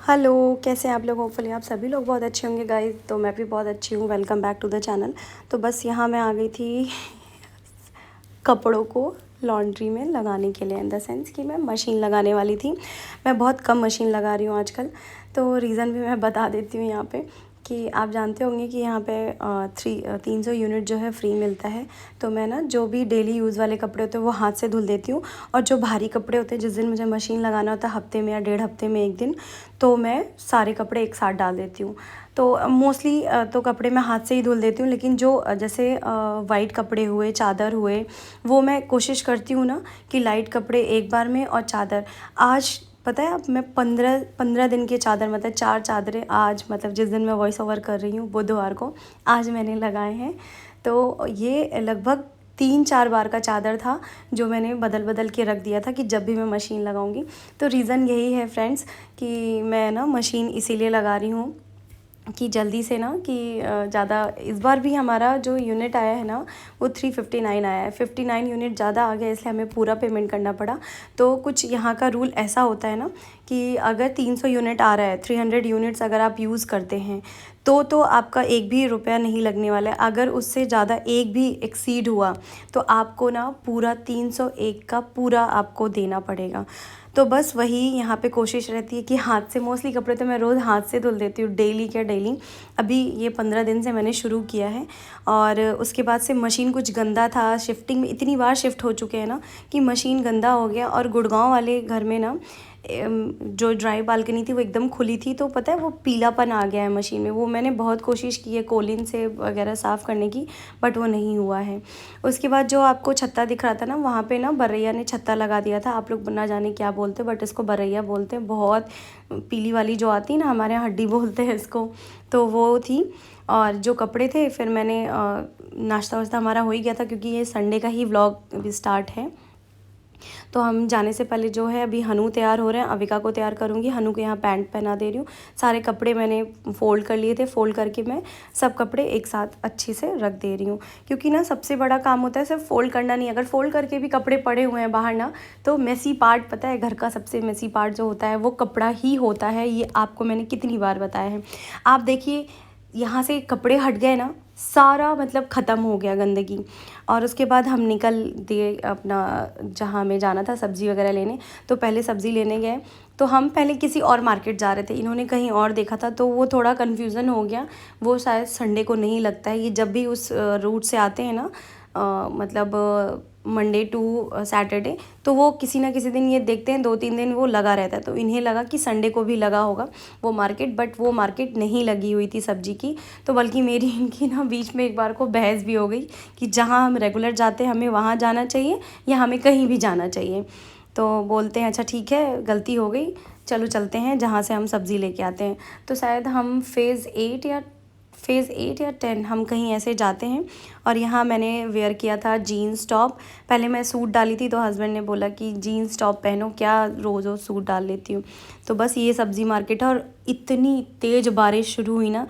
Hello, कैसे हैं आप लोग। होपफुली आप सभी लोग बहुत अच्छे होंगे गाइस। तो मैं भी बहुत अच्छी हूँ। Welcome back to the channel. तो बस यहाँ मैं आ गई थी कपड़ों को लॉन्ड्री में लगाने के लिए, इन द सेंस कि मैं मशीन लगाने वाली थी। मैं बहुत कम मशीन लगा रही हूँ आजकल, तो रीज़न भी मैं बता देती हूँ यहाँ पे कि आप जानते होंगे कि यहाँ पे 300 यूनिट जो है फ्री मिलता है। तो मैं ना जो भी डेली यूज़ वाले कपड़े होते हैं वो हाथ से धुल देती हूँ, और जो भारी कपड़े होते हैं जिस दिन मुझे मशीन लगाना होता है हफ्ते में या 1.5 हफ्ते में एक दिन, तो मैं सारे कपड़े एक साथ डाल देती हूँ। तो मोस्टली तो कपड़े मैं हाथ से ही धुल देती हूँ, लेकिन जो जैसे वाइट कपड़े हुए, चादर हुए, वो मैं कोशिश करती हूँ ना कि लाइट कपड़े एक बार में, और चादर आज पता है अब मैं 15 दिन की चादर, मतलब 4 चादरें आज, मतलब जिस दिन मैं वॉइस ओवर कर रही हूँ बुधवार को, आज मैंने लगाए हैं। तो ये लगभग 3-4 बार का चादर था जो मैंने बदल बदल के रख दिया था कि जब भी मैं मशीन लगाऊंगी। तो रीज़न यही है फ्रेंड्स कि मैं ना मशीन इसीलिए लगा रही हूँ कि जल्दी से ना कि ज़्यादा, इस बार भी हमारा जो यूनिट आया है ना वो 359 आया है। 59 यूनिट ज़्यादा आ गया, इसलिए हमें पूरा पेमेंट करना पड़ा। तो कुछ यहाँ का रूल ऐसा होता है ना कि अगर 300 यूनिट आ रहा है, 300 यूनिट्स अगर आप यूज़ करते हैं तो आपका एक भी रुपया नहीं लगने वाला है। अगर उससे ज़्यादा एक भी एक्सीड हुआ तो आपको ना पूरा 301 का पूरा आपको देना पड़ेगा। तो बस वही यहाँ पे कोशिश रहती है कि हाथ से, मोस्टली कपड़े तो मैं रोज़ हाथ से धुल देती हूँ, डेली क्या डेली। अभी ये 15 दिन से मैंने शुरू किया है, और उसके बाद से मशीन कुछ गंदा था। शिफ्टिंग में इतनी बार शिफ्ट हो चुके हैं ना कि मशीन गंदा हो गया। और गुड़गांव वाले घर में ना जो ड्राई बालकनी थी वो एकदम खुली थी, तो पता है वो पीलापन आ गया है मशीन में। वो मैंने बहुत कोशिश की है कोलिन से वगैरह साफ़ करने की, बट वो नहीं हुआ है। उसके बाद जो आपको छत्ता दिख रहा था ना, वहाँ पे ना बरैया ने छत्ता लगा दिया था। आप लोग ना जाने क्या बोलते, बट इसको बरैया बोलते हैं। बहुत पीली वाली जो आती है ना, हमारे यहाँ हड्डी बोलते हैं इसको, तो वो थी। और जो कपड़े थे, फिर मैंने नाश्ता वाश्ता हमारा हो ही गया था, क्योंकि ये संडे का ही व्लॉग अभी स्टार्ट है। तो हम जाने से पहले जो है अभी हनु तैयार हो रहे हैं, अविका को तैयार करूँगी। हनु को यहाँ पैंट पहना दे रही हूँ। सारे कपड़े मैंने फ़ोल्ड कर लिए थे, फ़ोल्ड करके मैं सब कपड़े एक साथ अच्छे से रख दे रही हूँ। क्योंकि ना सबसे बड़ा काम होता है सिर्फ फ़ोल्ड करना नहीं। अगर फ़ोल्ड करके भी कपड़े पड़े हुए हैं बाहर ना, तो मेसी पार्ट, पता है घर का सबसे मेसी पार्ट जो होता है वो कपड़ा ही होता है। ये आपको मैंने कितनी बार बताया है। आप देखिए, यहाँ से कपड़े हट गए ना, सारा मतलब ख़त्म हो गया गंदगी। और उसके बाद हम निकल दिए अपना, जहाँ हमें जाना था सब्ज़ी वगैरह लेने। तो पहले सब्ज़ी लेने गए, तो हम पहले किसी और मार्केट जा रहे थे, इन्होंने कहीं और देखा था, तो वो थोड़ा कन्फ्यूज़न हो गया। वो शायद संडे को नहीं लगता है, ये जब भी उस रूट से आते हैं ना, मतलब मंडे टू सैटरडे, तो वो किसी ना किसी दिन ये देखते हैं, 2-3 दिन वो लगा रहता है। तो इन्हें लगा कि संडे को भी लगा होगा वो मार्केट, बट वो मार्केट नहीं लगी हुई थी सब्ज़ी की। तो बल्कि मेरी इनकी ना बीच में एक बार को बहस भी हो गई कि जहाँ हम रेगुलर जाते हैं हमें वहाँ जाना चाहिए या हमें कहीं भी जाना चाहिए। तो बोलते हैं अच्छा ठीक है, गलती हो गई, चलो चलते हैं जहाँ से हम सब्ज़ी लेके आते हैं। तो शायद हम फ़ेज़ 8 या 10 हम कहीं ऐसे जाते हैं। और यहाँ मैंने वेयर किया था जीन्स टॉप। पहले मैं सूट डाली थी, तो हस्बैंड ने बोला कि जीन्स टॉप पहनो, क्या रोज़ रोज़ सूट डाल लेती हूँ। तो बस ये सब्ज़ी मार्केट है, और इतनी तेज़ बारिश शुरू हुई ना,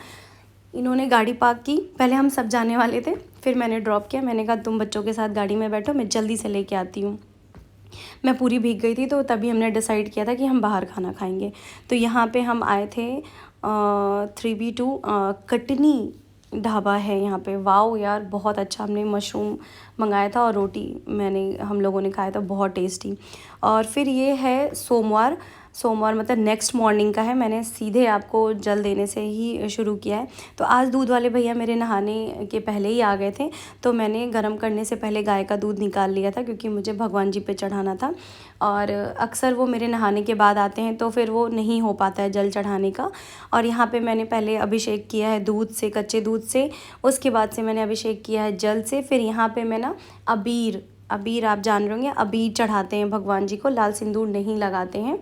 इन्होंने गाड़ी पार्क की। पहले हम सब जाने वाले थे, फिर मैंने ड्रॉप किया। मैंने कहा तुम बच्चों के साथ गाड़ी में बैठो, मैं जल्दी से लेके आती हूँ। मैं पूरी भीग गई थी, तो तभी हमने डिसाइड किया था कि हम बाहर खाना खाएंगे। तो यहाँ पे हम आए थे 3B2 कटनी ढाबा है यहाँ पे। वाओ यार, बहुत अच्छा। हमने मशरूम मंगाया था और रोटी हम लोगों ने खाया था, बहुत टेस्टी। और फिर ये है सोमवार मतलब नेक्स्ट मॉर्निंग का है। मैंने सीधे आपको जल देने से ही शुरू किया है। तो आज दूध वाले भैया मेरे नहाने के पहले ही आ गए थे, तो मैंने गर्म करने से पहले गाय का दूध निकाल लिया था, क्योंकि मुझे भगवान जी पे चढ़ाना था। और अक्सर वो मेरे नहाने के बाद आते हैं, तो फिर वो नहीं हो पाता है जल चढ़ाने का। और यहाँ पे मैंने पहले अभिषेक किया है दूध से, कच्चे दूध से। उसके बाद से मैंने अभिषेक किया है जल से। फिर यहाँ पे मैं ना अबीर आप जान रहे होंगे, अबीर चढ़ाते हैं भगवान जी को, लाल सिंदूर नहीं लगाते हैं।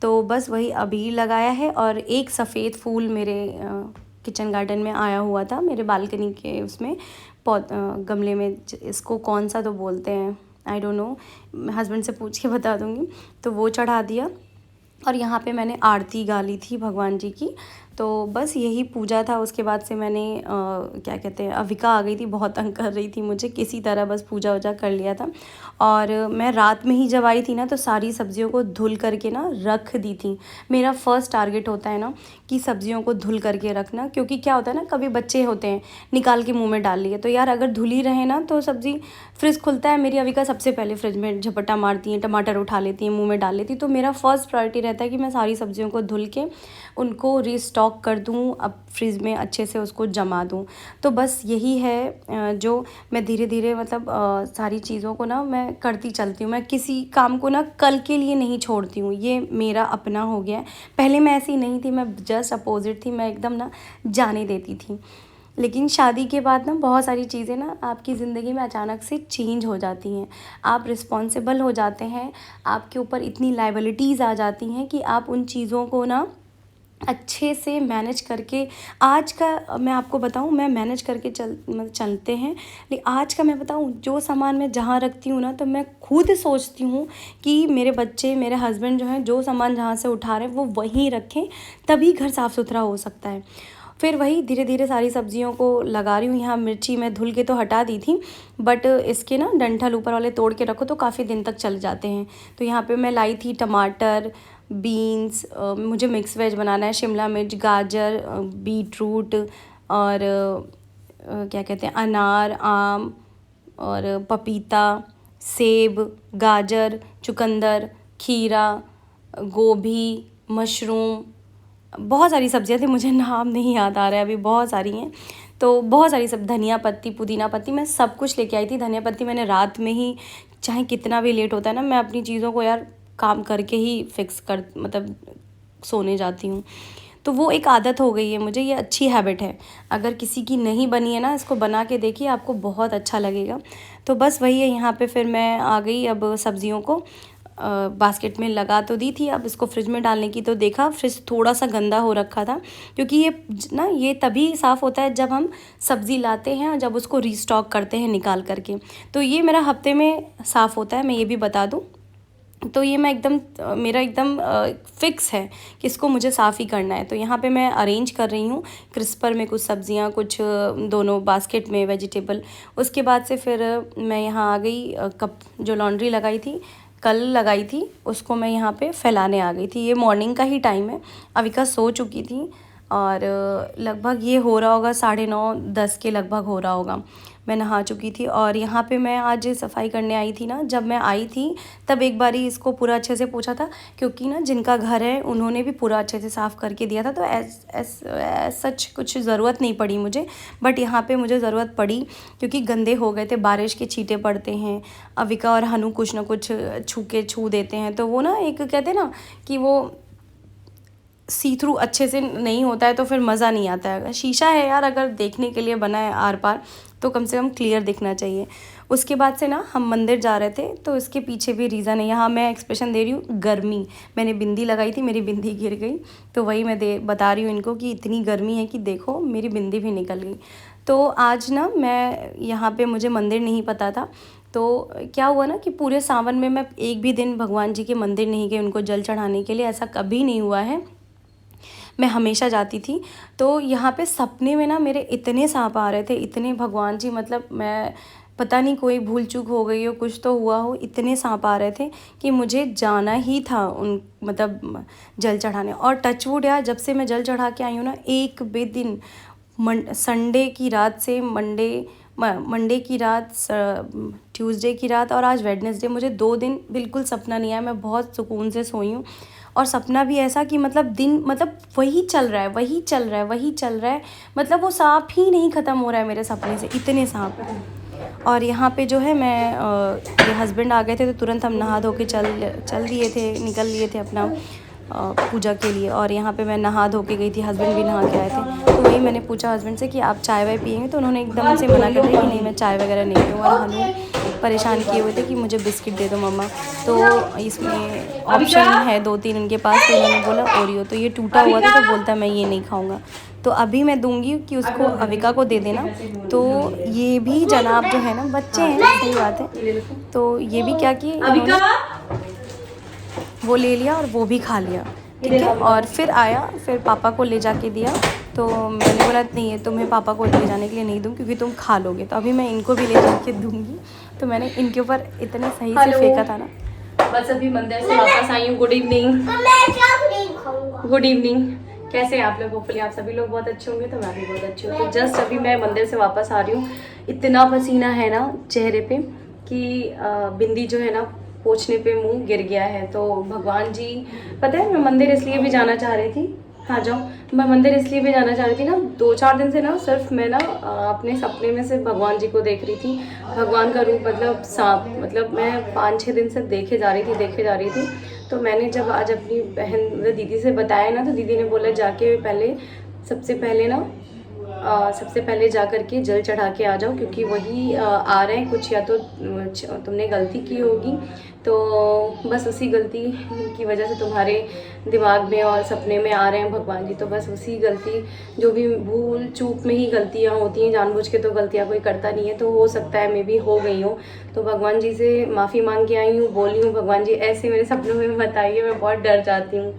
तो बस वही अबीर लगाया है। और एक सफ़ेद फूल मेरे किचन गार्डन में आया हुआ था, मेरे बालकनी के उसमें गमले में। इसको कौन सा तो बोलते हैं, आई डोंट नो, हस्बैंड से पूछ के बता दूँगी। तो वो चढ़ा दिया। और यहाँ पे मैंने आरती गाली थी भगवान जी की। तो बस यही पूजा था। उसके बाद से मैंने क्या कहते हैं, अविका आ गई थी, बहुत तंग कर रही थी मुझे, किसी तरह बस पूजा वूजा कर लिया था। और मैं रात में ही जब आई थी ना तो सारी सब्जियों को धुल करके ना रख दी थी। मेरा फर्स्ट टारगेट होता है ना कि सब्जियों को धुल करके रखना, क्योंकि क्या होता है ना, कभी बच्चे होते हैं निकाल के मुंह में डाल लिए, तो यार अगर धुली रहे ना तो सब्ज़ी, फ्रिज खुलता है, मेरी अविका सबसे पहले फ्रिज में झपटा मारती हैं, टमाटर उठा लेती हैं, मुंह में डाल लेती। तो मेरा फर्स्ट प्रायोरिटी रहता है कि मैं सारी सब्जियों को धुल के उनको रीस्टॉक कर दूँ, अब फ्रिज में अच्छे से उसको जमा दूँ। तो बस यही है जो मैं धीरे धीरे मतलब सारी चीज़ों को ना मैं करती चलती हूँ। मैं किसी काम को ना कल के लिए नहीं छोड़ती हूँ, ये मेरा अपना हो गया है। पहले मैं ऐसी नहीं थी, मैं जस्ट अपोजिट थी, मैं एकदम ना जाने देती थी। लेकिन शादी के बाद ना बहुत सारी चीज़ें ना आपकी ज़िंदगी में अचानक से चेंज हो जाती हैं। आप रिस्पॉन्सिबल हो जाते हैं, आपके ऊपर इतनी लायबिलिटीज़ आ जाती हैं कि आप उन चीज़ों को ना अच्छे से मैनेज करके, आज का मैं आपको बताऊं, मैं मैनेज करके चलते हैं। लेकिन आज का मैं बताऊं, जो सामान मैं जहाँ रखती हूँ ना, तो मैं खुद सोचती हूँ कि मेरे बच्चे, मेरे हस्बैंड जो हैं, जो सामान जहाँ से उठा रहे हैं वो वहीं रखें, तभी घर साफ़ सुथरा हो सकता है। फिर वही धीरे धीरे सारी सब्जियों को लगा रही हूँ। यहाँ मिर्ची मैं धुल के तो हटा दी थी, बट इसके ना डंठल ऊपर वाले तोड़ के रखो तो काफ़ी दिन तक चल जाते हैं। तो यहाँ पे मैं लाई थी टमाटर, बीन्स, मुझे मिक्स वेज बनाना है, शिमला मिर्च, गाजर, बीटरूट और क्या कहते हैं, अनार, आम और पपीता, सेब, गाजर, चुकंदर, खीरा, गोभी, मशरूम, बहुत सारी सब्जियां थी, मुझे नाम नहीं याद आ रहा है अभी, बहुत सारी हैं। तो बहुत सारी सब, धनिया पत्ती, पुदीना पत्ती, मैं सब कुछ लेके आई थी। धनिया पत्ती मैंने रात में ही, चाहे कितना भी लेट होता है ना, मैं अपनी चीज़ों को यार काम करके ही फिक्स कर, मतलब सोने जाती हूँ। तो वो एक आदत हो गई है मुझे, ये अच्छी हैबिट है। अगर किसी की नहीं बनी है ना, इसको बना के देखिए, आपको बहुत अच्छा लगेगा। तो बस वही है, यहाँ पे फिर मैं आ गई अब सब्जियों को बास्केट में लगा तो दी थी। अब इसको फ्रिज में डालने की, तो देखा फ्रिज थोड़ा सा गंदा हो रखा था, क्योंकि ये तभी साफ़ होता है जब हम सब्ज़ी लाते हैं और जब उसको रीस्टॉक करते हैं निकाल करके। तो ये मेरा हफ्ते में साफ़ होता है, मैं ये भी बता दूँ। तो ये मैं एकदम, मेरा एकदम फिक्स है कि इसको मुझे साफ़ ही करना है। तो यहाँ पे मैं अरेंज कर रही हूँ क्रिस्पर में कुछ सब्जियाँ, कुछ दोनों बास्केट में वेजिटेबल। उसके बाद से फिर मैं यहाँ आ गई, कप जो लॉन्ड्री लगाई थी, कल लगाई थी, उसको मैं यहाँ पे फैलाने आ गई थी। ये मॉर्निंग का ही टाइम है, अविका सो चुकी थी और लगभग ये हो रहा होगा 9:30-10 के लगभग हो रहा होगा, मैं नहा चुकी थी। और यहाँ पे मैं आज सफाई करने आई थी ना, जब मैं आई थी तब एक बारी इसको पूरा अच्छे से पोंछा था, क्योंकि ना जिनका घर है उन्होंने भी पूरा अच्छे से साफ़ करके दिया था। तो सच कुछ ज़रूरत नहीं पड़ी मुझे, बट यहाँ पे मुझे ज़रूरत पड़ी, क्योंकि गंदे हो गए थे, बारिश के छींटे पड़ते हैं, अविका और हनु कुछ ना कुछ छू देते हैं, तो वो ना एक कहते हैं ना कि वो सी थ्रू अच्छे से नहीं होता है, तो फिर मज़ा नहीं आता है। शीशा है यार, अगर देखने के लिए बना है आर पार, तो कम से कम क्लियर दिखना चाहिए। उसके बाद से ना हम मंदिर जा रहे थे, तो इसके पीछे भी रीज़न है। यहाँ मैं एक्सप्रेशन दे रही हूँ, गर्मी, मैंने बिंदी लगाई थी, मेरी बिंदी गिर गई, तो वही मैं बता रही हूँ इनको कि इतनी गर्मी है कि देखो मेरी बिंदी भी निकल गई। तो आज ना मैं यहाँ पे, मुझे मंदिर नहीं पता था, तो क्या हुआ ना कि पूरे सावन में मैं एक भी दिन भगवान जी के मंदिर नहीं गई उनको जल चढ़ाने के लिए, ऐसा कभी नहीं हुआ है, मैं हमेशा जाती थी। तो यहाँ पे सपने में ना मेरे इतने सांप आ रहे थे, इतने, भगवान जी, मतलब मैं पता नहीं कोई भूल चूक हो गई हो, कुछ तो हुआ हो, इतने सांप आ रहे थे कि मुझे जाना ही था उन, मतलब जल चढ़ाने। और टचवुड यार, जब से मैं जल चढ़ा के आई हूँ ना, एक भी दिन, संडे की रात से मंडे की रात, ट्यूसडे की रात और आज वेडनेसडे, मुझे 2 दिन बिल्कुल सपना नहीं आया। मैं बहुत सुकून से सोई हूँ, और सपना भी ऐसा कि मतलब दिन, मतलब वही चल रहा है, वही चल रहा है, वही चल रहा है, मतलब वो सांप ही नहीं ख़त्म हो रहा है मेरे सपने से, इतने सांप। और यहाँ पे जो है मैं, मेरे हस्बैंड आ गए थे, तो तुरंत हम नहा धो के चल दिए थे, निकल लिए थे अपना पूजा के लिए। और यहाँ पे मैं नहा धो के गई थी, हस्बैंड भी नहा के आए थे। तो वही मैंने पूछा हस्बैंड से कि आप चाय वाय पियेंगे, तो उन्होंने एकदम से मना कर दिया कि नहीं, मैं चाय वगैरह नहीं पीऊँगा। और हनु परेशान किए हुए थे कि मुझे बिस्किट दे दो मम्मा, तो इसमें ऑप्शन है 2-3 उनके पास, तो उन्होंने बोला ओरियो, तो ये टूटा हुआ था, तो बोलता मैं ये नहीं खाऊँगा। तो अभी मैं दूंगी कि उसको, अविका को दे देना। तो ये भी जनाब जो है ना, बच्चे हैं, सही बात है, तो ये भी क्या कि वो ले लिया और वो भी खा लिया। ठीक है। और फिर आया, फिर पापा को ले जाके दिया। तो मैंने बोला नहीं है, तुम्हें पापा को ले जाने के लिए नहीं दूँ क्योंकि तुम खा लोगे, तो अभी मैं इनको भी ले जाके दूँगी। तो मैंने इनके ऊपर इतने सही से फेंका था ना। बस अभी मंदिर से वापस आई हूँ। Good evening. गुड इवनिंग, कैसे हैं आप लोग? होपफुली आप सभी लोग बहुत अच्छे होंगे, तो मैं भी बहुत अच्छी हूँ। तो जस्ट अभी मैं मंदिर से वापस आ रही हूँ। इतना पसीना है ना चेहरे पे कि बिंदी जो है ना पोंछने पे मुंह गिर गया है। तो भगवान जी, पता है मैं मंदिर इसलिए भी जाना चाह रही थी, हाँ जाओ, मैं मंदिर इसलिए भी जाना चाह रही थी ना, 2-4 दिन से ना सिर्फ मैं ना अपने सपने में सिर्फ भगवान जी को देख रही थी। भगवान का रूप मतलब सांप, मतलब मैं 5-6 दिन से देखे जा रही थी। तो मैंने जब आज अपनी बहन दीदी से बताया ना, तो दीदी ने बोला जाके पहले सबसे पहले जा कर के जल चढ़ा के आ जाओ, क्योंकि वही आ रहे हैं कुछ, या तो तुमने गलती की होगी, तो बस उसी गलती की वजह से तुम्हारे दिमाग में और सपने में आ रहे हैं भगवान जी। तो बस उसी गलती, जो भी भूल चूक में ही गलतियाँ होती हैं, जानबूझ के तो गलतियाँ कोई करता नहीं है, तो हो सकता है मैं भी हो गई हूँ। तो भगवान जी से माफ़ी मांग के आई हूँ, बोली हूँ भगवान जी ऐसे मेरे सपनों में मत आइए, मैं बहुत डर जाती हूँ।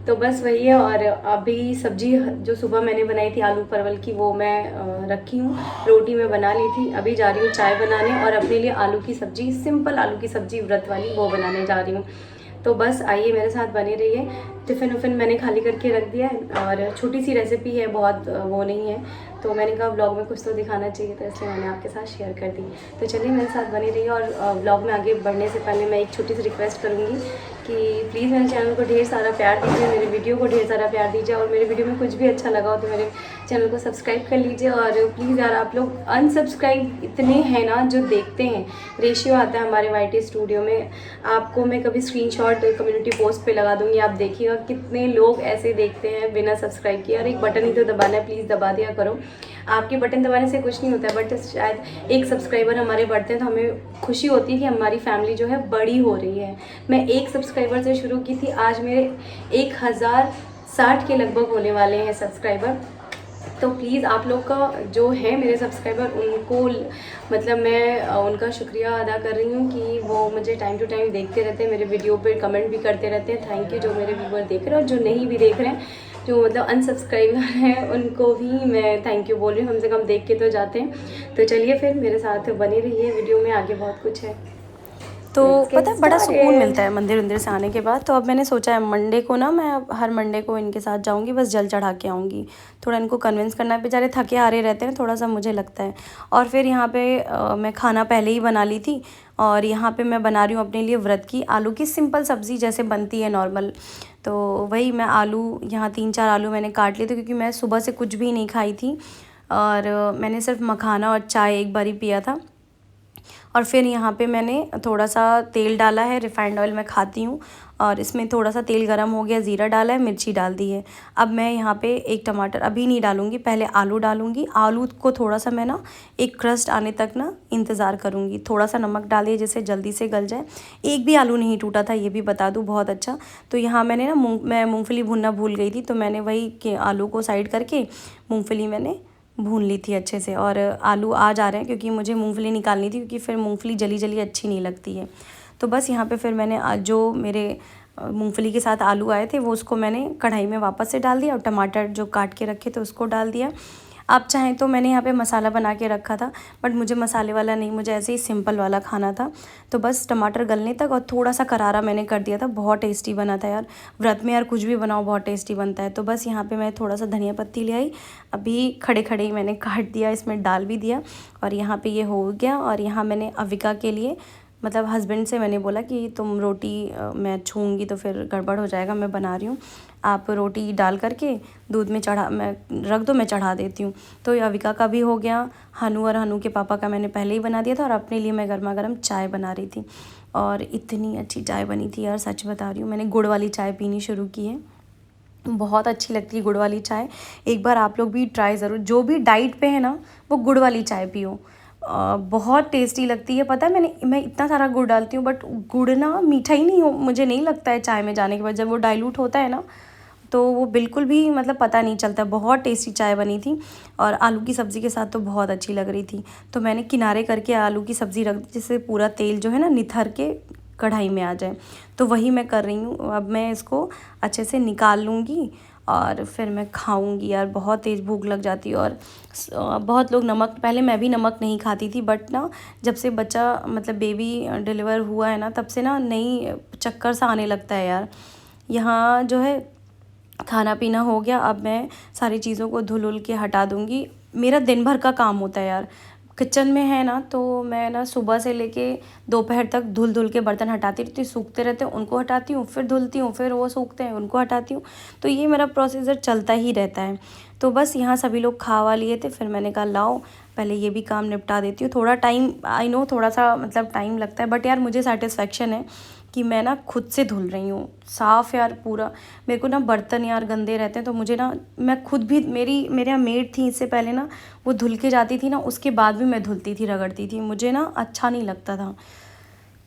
तो बस वही है। और अभी सब्जी जो सुबह मैंने बनाई थी आलू परवल की, वो मैं रखी हूँ। रोटी मैं बना ली थी, अभी जा रही हूँ चाय बनाने और अपने लिए आलू की सब्जी, सिंपल आलू की सब्जी व्रत वाली, वो बनाने जा रही हूँ। तो बस आइए मेरे साथ बने रहिए। टिफ़िन उफ़िन मैंने खाली करके रख दिया है, और छोटी सी रेसिपी है, बहुत वो नहीं है, तो मैंने कहा व्लॉग में कुछ तो दिखाना चाहिए, तो इसलिए मैंने आपके साथ शेयर कर दी। तो चलिए मेरे साथ बने रहिए। और व्लॉग में आगे बढ़ने से पहले मैं एक छोटी सी रिक्वेस्ट करूँगी कि प्लीज़ मेरे चैनल को ढेर सारा प्यार दीजिए, मेरे वीडियो को ढेर सारा प्यार दीजिए, और मेरे वीडियो में कुछ भी अच्छा लगा हो तो मेरे चैनल को सब्सक्राइब कर लीजिए। और प्लीज़ यार, आप लोग अनसब्सक्राइब इतने हैं ना जो देखते हैं, रेशियो आता है हमारे YT स्टूडियो में, आपको मैं कभी स्क्रीनशॉट कम्युनिटी पोस्ट पे लगा दूँगी, आप देखिएगा कितने लोग ऐसे देखते हैं बिना सब्सक्राइब किए। और एक बटन ही तो दबाना है, प्लीज़ दबा दिया करो। आपके बटन दबाने से कुछ नहीं होता है, बट शायद एक सब्सक्राइबर हमारे बढ़ते हैं तो हमें खुशी होती है कि हमारी फैमिली जो है बड़ी हो रही है। मैं एक सब्सक्राइबर से शुरू की थी, आज मेरे 1060 के लगभग होने वाले हैं सब्सक्राइबर। तो प्लीज़ आप लोग का जो है मेरे सब्सक्राइबर, उनको मतलब मैं उनका शुक्रिया अदा कर रही हूँ कि वो मुझे टाइम टू टाइम देखते रहते हैं, मेरे वीडियो पे कमेंट भी करते रहते हैं। थैंक यू जो मेरे व्यूअर देख रहे हैं, और जो नहीं भी देख रहे हैं, जो मतलब अनसब्सक्राइबर हैं, उनको भी मैं थैंक यू बोल रही हूँ, कम से कम देख के तो जाते हैं। तो चलिए फिर मेरे साथ बने रहिए, वीडियो में आगे बहुत कुछ है। तो पता है बड़ा सुकून मिलता है मंदिर से आने के बाद। तो अब मैंने सोचा है मंडे को ना, मैं अब हर मंडे को इनके साथ जाऊंगी, बस जल चढ़ा के आऊँगी। थोड़ा इनको कन्विंस करना है, बेचारे थके हारे रहते हैं, थोड़ा सा मुझे लगता है। और फिर यहाँ पे मैं खाना पहले ही बना ली थी, और यहाँ पे मैं बना रही हूँ अपने लिए व्रत की आलू की सिंपल सब्ज़ी जैसे बनती है नॉर्मल। तो वही मैं आलू, यहाँ 3-4 आलू मैंने काट लिए थे, क्योंकि मैं सुबह से कुछ भी नहीं खाई थी, और मैंने सिर्फ मखाना और चाय एक बार ही पिया था। और फिर यहाँ पे मैंने थोड़ा सा तेल डाला है, रिफाइंड ऑयल मैं खाती हूँ, और इसमें थोड़ा सा तेल गरम हो गया, ज़ीरा डाला है, मिर्ची डाल दी है। अब मैं यहाँ पे एक टमाटर अभी नहीं डालूँगी, पहले आलू डालूँगी। आलू को थोड़ा सा मैं ना एक क्रस्ट आने तक ना इंतज़ार करूँगी। थोड़ा सा नमक डाल दिया जिससे जल्दी से गल जाए। एक भी आलू नहीं टूटा था, ये भी बता दूँ, बहुत अच्छा। तो यहाँ मैंने ना मैं मूँगफली भूनना भूल गई थी, तो मैंने वही के आलू को साइड करके मूँगफली मैंने भून ली थी अच्छे से। और आलू आ जा रहे हैं क्योंकि मुझे मूंगफली निकालनी थी, क्योंकि फिर मूंगफली जली जली अच्छी नहीं लगती है। तो बस यहाँ पे फिर मैंने जो मेरे मूंगफली के साथ आलू आए थे, वो उसको मैंने कढ़ाई में वापस से डाल दिया, और टमाटर जो काट के रखे थे उसको डाल दिया। आप चाहें तो मैंने यहाँ पे मसाला बना के रखा था, बट मुझे मसाले वाला नहीं, मुझे ऐसे ही सिंपल वाला खाना था। तो बस टमाटर गलने तक और थोड़ा सा करारा मैंने कर दिया था। बहुत टेस्टी बना था यार, व्रत में यार कुछ भी बनाओ बहुत टेस्टी बनता है। तो बस यहाँ पे मैं थोड़ा सा धनिया पत्ती ले आई, अभी खड़े खड़े ही मैंने काट दिया, इसमें डाल भी दिया, और यहाँ पे ये हो गया। और यहाँ मैंने अविका के लिए, मतलब हस्बैंड से मैंने बोला कि तुम रोटी मैं छूऊंगी तो फिर गड़बड़ हो जाएगा, मैं बना रही हूँ, आप रोटी डाल करके दूध में चढ़ा मैं रख दो, मैं चढ़ा देती हूँ। तो अविका का भी हो गया, हनु और हनु के पापा का मैंने पहले ही बना दिया था, और अपने लिए मैं गर्मा गर्म चाय बना रही थी। और इतनी अच्छी चाय बनी थी यार, सच बता रही हूँ, मैंने गुड़ वाली चाय पीनी शुरू की है, बहुत अच्छी लगती है गुड़ वाली चाय। एक बार आप लोग भी ट्राई ज़रूर, जो भी डाइट पे है ना वो गुड़ वाली चाय पियो, बहुत टेस्टी लगती है। पता है मैं इतना सारा गुड़ डालती हूँ, बट गुड़ ना मीठा ही नहीं हो, मुझे नहीं लगता है चाय में जाने के बाद, जब वो डाइल्यूट होता है ना तो वो बिल्कुल भी मतलब पता नहीं चलता। बहुत टेस्टी चाय बनी थी, और आलू की सब्ज़ी के साथ तो बहुत अच्छी लग रही थी। तो मैंने किनारे करके आलू की सब्ज़ी रख दी, जिससे पूरा तेल जो है ना निथर के कढ़ाई में आ जाए। तो वही मैं कर रही हूँ। अब मैं इसको अच्छे से निकाल लूँगी और फिर मैं खाऊंगी। यार बहुत तेज़ भूख लग जाती है। और बहुत लोग नमक, पहले मैं भी नमक नहीं खाती थी, बट ना जब से बच्चा मतलब बेबी डिलीवर हुआ है ना, तब से ना नई चक्कर सा आने लगता है यार। यहाँ जो है खाना पीना हो गया, अब मैं सारी चीज़ों को धुल उल के हटा दूँगी। मेरा दिन भर का काम होता है यार, किचन में है ना, तो मैं ना सुबह से लेके दोपहर तक धुल धुल के बर्तन हटाती रहती हूँ, सूखते रहते हैं उनको हटाती हूँ, फिर धुलती हूँ, फिर वो सूखते हैं उनको हटाती हूँ। तो ये मेरा प्रोसीजर चलता ही रहता है। तो बस यहाँ सभी लोग खावा लिए थे, फिर मैंने कहा लाओ पहले ये भी काम निपटा देती हूँ। थोड़ा टाइम, आई नो थोड़ा सा मतलब टाइम लगता है, बट यार मुझे सेटिस्फेक्शन है कि मैं ना खुद से धुल रही हूँ साफ़ यार पूरा। मेरे को ना बर्तन यार गंदे रहते हैं, तो मुझे ना, मैं खुद भी, मेरे यहाँ मेड थी इससे पहले ना, वो धुल के जाती थी ना, उसके बाद भी मैं धुलती थी, रगड़ती थी। मुझे ना अच्छा नहीं लगता था,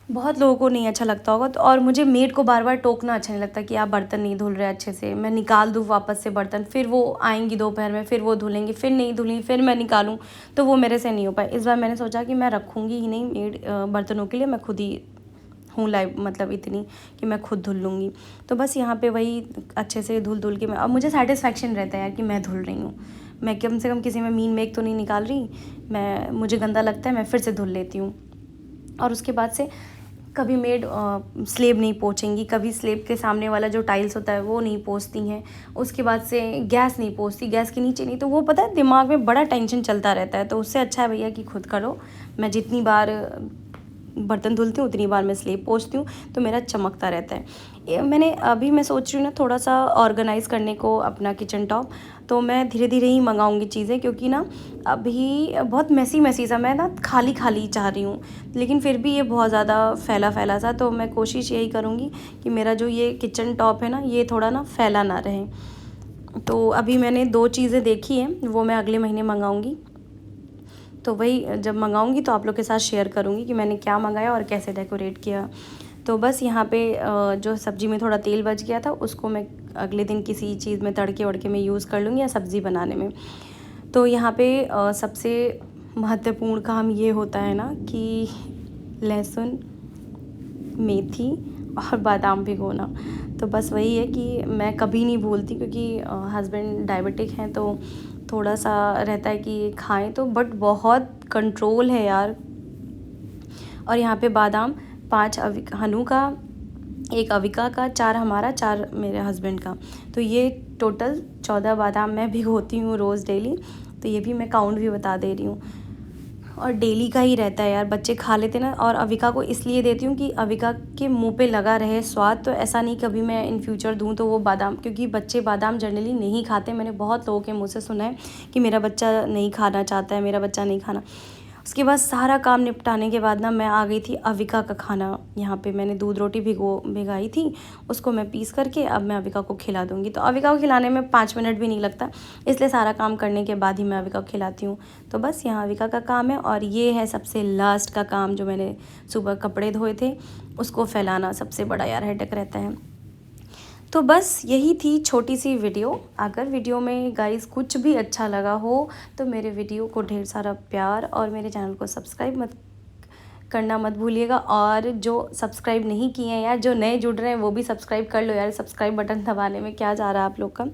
बहुत लोगों को नहीं अच्छा लगता होगा। तो और मुझे मेड को बार बार टोकना अच्छा नहीं लगता कि आप बर्तन नहीं धुल रहे अच्छे से, मैं निकाल दूँ वापस से बर्तन, फिर वो आएंगी दोपहर में, फिर वो धुलेंगी, फिर नहीं धुली, फिर मैं निकालूँ, तो वो मेरे से नहीं हो पाए। इस बार मैंने सोचा कि मैं रखूँगी ही नहीं मेड बर्तनों के लिए, मैं खुद ही हूँ लाइव, मतलब इतनी कि मैं खुद धुल लूँगी। तो बस यहाँ पे वही अच्छे से धुल धुल के मैं, अब मुझे सेटिस्फेक्शन रहता है यार कि मैं धुल रही हूँ, मैं कम से कम किसी में मीन मेक तो नहीं निकाल रही। मैं, मुझे गंदा लगता है, मैं फिर से धुल लेती हूँ। और उसके बाद से कभी मेड स्लेब नहीं पोंछेंगी, कभी स्लेब के सामने वाला जो टाइल्स होता है वो नहीं पोंछती हैं। उसके बाद से गैस नहीं पोंछती, गैस के नीचे नहीं। तो वो पता है दिमाग में बड़ा टेंशन चलता रहता है। तो उससे अच्छा है भैया कि खुद करो। मैं जितनी बार बर्तन धुलती हूँ उतनी बार मैं स्लेब पोंछती हूँ, तो मेरा चमकता रहता है। मैंने अभी मैं सोच रही हूँ ना थोड़ा सा ऑर्गेनाइज़ करने को अपना किचन टॉप, तो मैं धीरे धीरे ही मंगाऊंगी चीज़ें, क्योंकि ना अभी बहुत मैसी सा, मैं ना खाली खाली चाह रही हूँ, लेकिन फिर भी ये बहुत ज़्यादा फैला फैला सा। तो मैं कोशिश यही करूँगी कि मेरा जो ये किचन टॉप है ना, ये थोड़ा ना फैला ना रहे। तो अभी मैंने 2 चीज़ें देखी हैं, वो मैं अगले महीने मंगाऊँगी। तो वही जब मंगाऊँगी तो आप लोग के साथ शेयर करूँगी कि मैंने क्या मंगाया और कैसे डेकोरेट किया। तो बस यहाँ पे जो सब्ज़ी में थोड़ा तेल बच गया था, उसको मैं अगले दिन किसी चीज़ में तड़के वड़के में यूज़ कर लूँगी, या सब्ज़ी बनाने में। तो यहाँ पे सबसे महत्वपूर्ण काम ये होता है ना कि लहसुन, मेथी और बादाम भिगोना। तो बस वही है कि मैं कभी नहीं भूलती, क्योंकि हस्बैंड डायबिटिक हैं, तो थोड़ा सा रहता है कि खाएं तो, बट बहुत कंट्रोल है यार। और यहाँ पे बादाम 5 हनु का, 1 अविका का, 4 हमारा, 4 मेरे हस्बैंड का। तो ये टोटल 14 बादाम मैं भिगोती हूँ रोज़ डेली। तो ये भी मैं काउंट भी बता दे रही हूँ। और डेली का ही रहता है यार, बच्चे खा लेते ना। और अविका को इसलिए देती हूँ कि अविका के मुंह पे लगा रहे स्वाद, तो ऐसा नहीं कभी मैं इन फ्यूचर दूँ तो वो बादाम, क्योंकि बच्चे बादाम जनरली नहीं खाते। मैंने बहुत लोगों के मुँह से सुना है कि मेरा बच्चा नहीं खाना चाहता है, मेरा बच्चा नहीं खाना। उसके बाद सारा काम निपटाने के बाद ना मैं आ गई थी अविका का खाना। यहाँ पे मैंने दूध रोटी भिगाई थी, उसको मैं पीस करके अब मैं अविका को खिला दूँगी। तो अविका को खिलाने में 5 मिनट भी नहीं लगता, इसलिए सारा काम करने के बाद ही मैं अविका को खिलाती हूँ। तो बस यहाँ अविका का काम है। और ये है सबसे लास्ट का काम, जो मैंने सुबह कपड़े धोए थे उसको फैलाना, सबसे बड़ा यार हेडेक रहता है। तो बस यही थी छोटी सी वीडियो। अगर वीडियो में गाइस कुछ भी अच्छा लगा हो तो मेरे वीडियो को ढेर सारा प्यार, और मेरे चैनल को सब्सक्राइब करना मत भूलिएगा। और जो सब्सक्राइब नहीं किए हैं यार, जो नए जुड़ रहे हैं वो भी सब्सक्राइब कर लो यार। सब्सक्राइब बटन दबाने में क्या जा रहा है आप लोग का।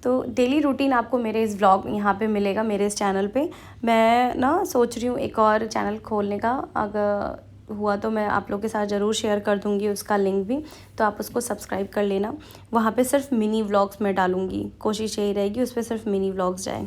तो डेली रूटीन आपको मेरे इस व्लॉग यहाँ पे मिलेगा, मेरे इस चैनल पे। मैं ना सोच रही हूँ एक और चैनल खोलने का, अगर हुआ तो मैं आप लोग के साथ ज़रूर शेयर कर दूँगी उसका लिंक भी, तो आप उसको सब्सक्राइब कर लेना। वहाँ पे सिर्फ मिनी व्लॉग्स मैं डालूँगी, कोशिश यही रहेगी उस पर सिर्फ मिनी व्लॉग्स जाएँ।